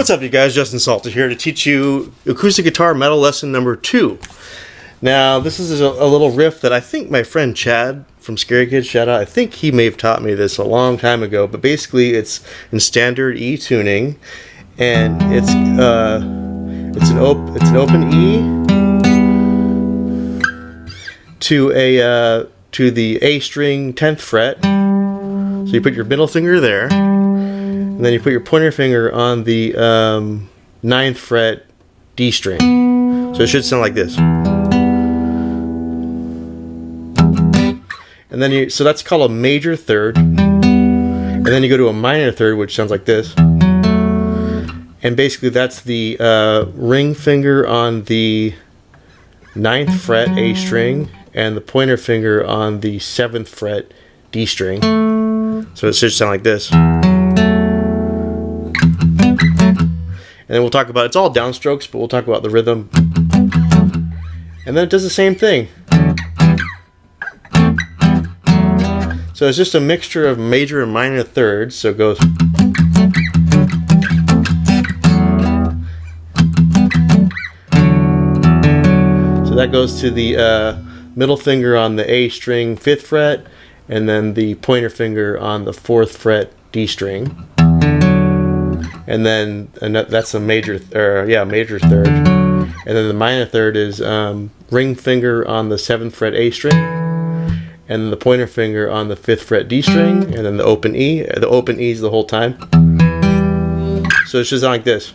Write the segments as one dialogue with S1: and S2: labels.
S1: What's up, you guys? Justin Salter here to teach you acoustic guitar metal lesson number 2. Now, this is a little riff that I think my friend Chad from Scary Kids, shout out, I think he may have taught me this a long time ago, but basically it's in standard E tuning, and it's an open E to the A string 10th fret. So you put your middle finger there, and then you put your pointer finger on the 9th fret D string. So it should sound like this. And then so that's called a major third. And then you go to a minor third, which sounds like this. And basically that's the ring finger on the 9th fret A string and the pointer finger on the 7th fret D string. So it should sound like this. And then we'll talk about, it's all downstrokes, but we'll talk about the rhythm. And then it does the same thing. So it's just a mixture of major and minor thirds. So it goes. So that goes to the middle finger on the A string 5th fret, and then the pointer finger on the 4th fret D string. And then that's a major third. And then the minor third is ring finger on the 7th fret A string, and then the pointer finger on the 5th fret D string, and then the open E. The open E is the whole time. So it's just like this.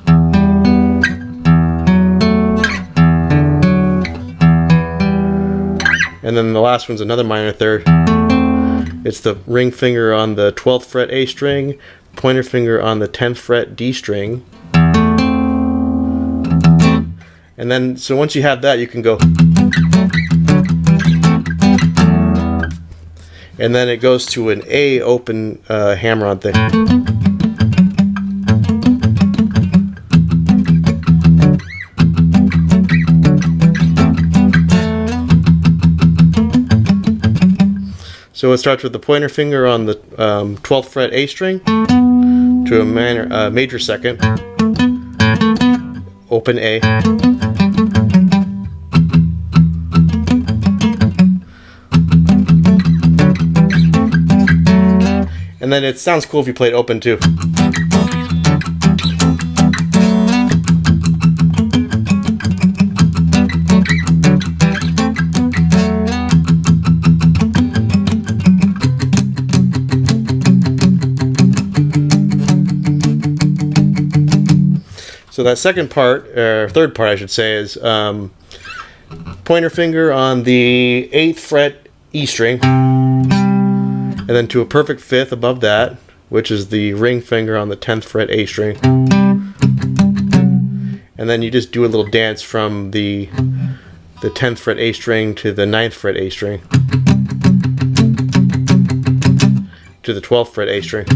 S1: And then the last one's another minor third. It's the ring finger on the 12th fret A string, pointer finger on the 10th fret D string. And then, so once you have that, you can go. And then it goes to an A open hammer-on thing. So it starts with the pointer finger on the 12th fret A string to a major second, open A. And then it sounds cool if you play it open too. So that second part, or third part I should say, is pointer finger on the 8th fret E string, and then to a perfect 5th above that, which is the ring finger on the 10th fret A string. And then you just do a little dance from the 10th fret A string to the 9th fret A string to the 12th fret A string.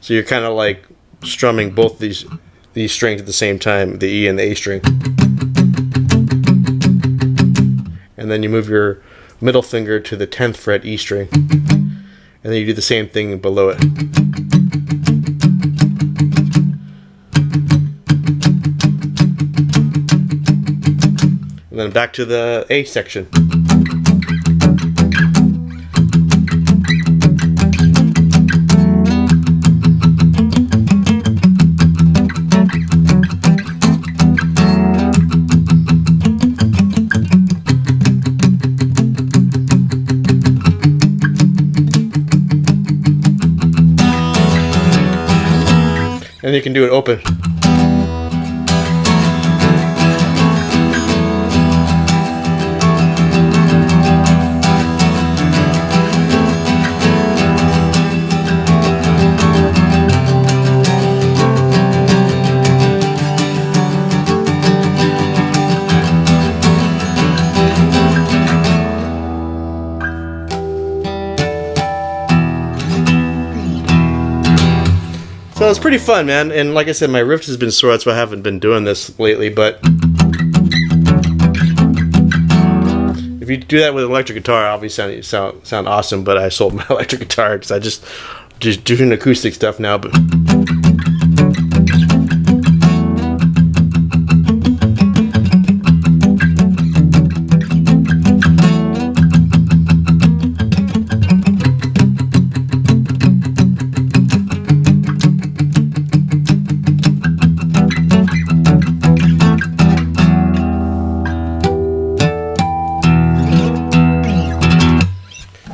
S1: So you're kind of like strumming both these strings at the same time, the E and the A string. And then you move your middle finger to the 10th fret E string. And then you do the same thing below it. And then back to the A section. And you can do it open. So it's pretty fun, man. And like I said, my riff has been sore, that's why I haven't been doing this lately. But if you do that with an electric guitar, obviously sound awesome. But I sold my electric guitar because I just just doing acoustic stuff now, but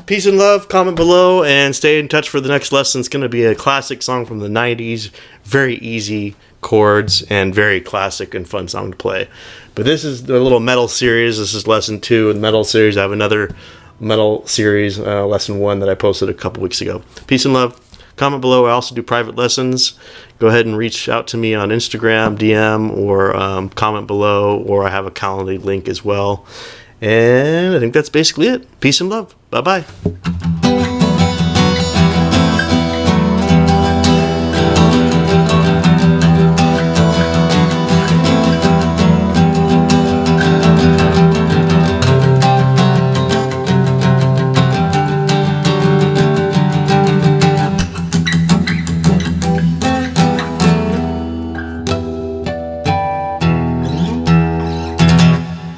S1: peace and love. Comment below and stay in touch for the next lesson. It's going to be a classic song from the 90s. Very easy chords and very classic and fun song to play. But this is the little metal series. This is lesson 2 in the metal series. I have another metal series, lesson 1, that I posted a couple weeks ago. Peace and love. Comment below. I also do private lessons. Go ahead and reach out to me on Instagram, DM, or comment below, or I have a Calendly link as well. And I think that's basically it. Peace and love. Bye-bye.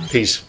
S1: Peace.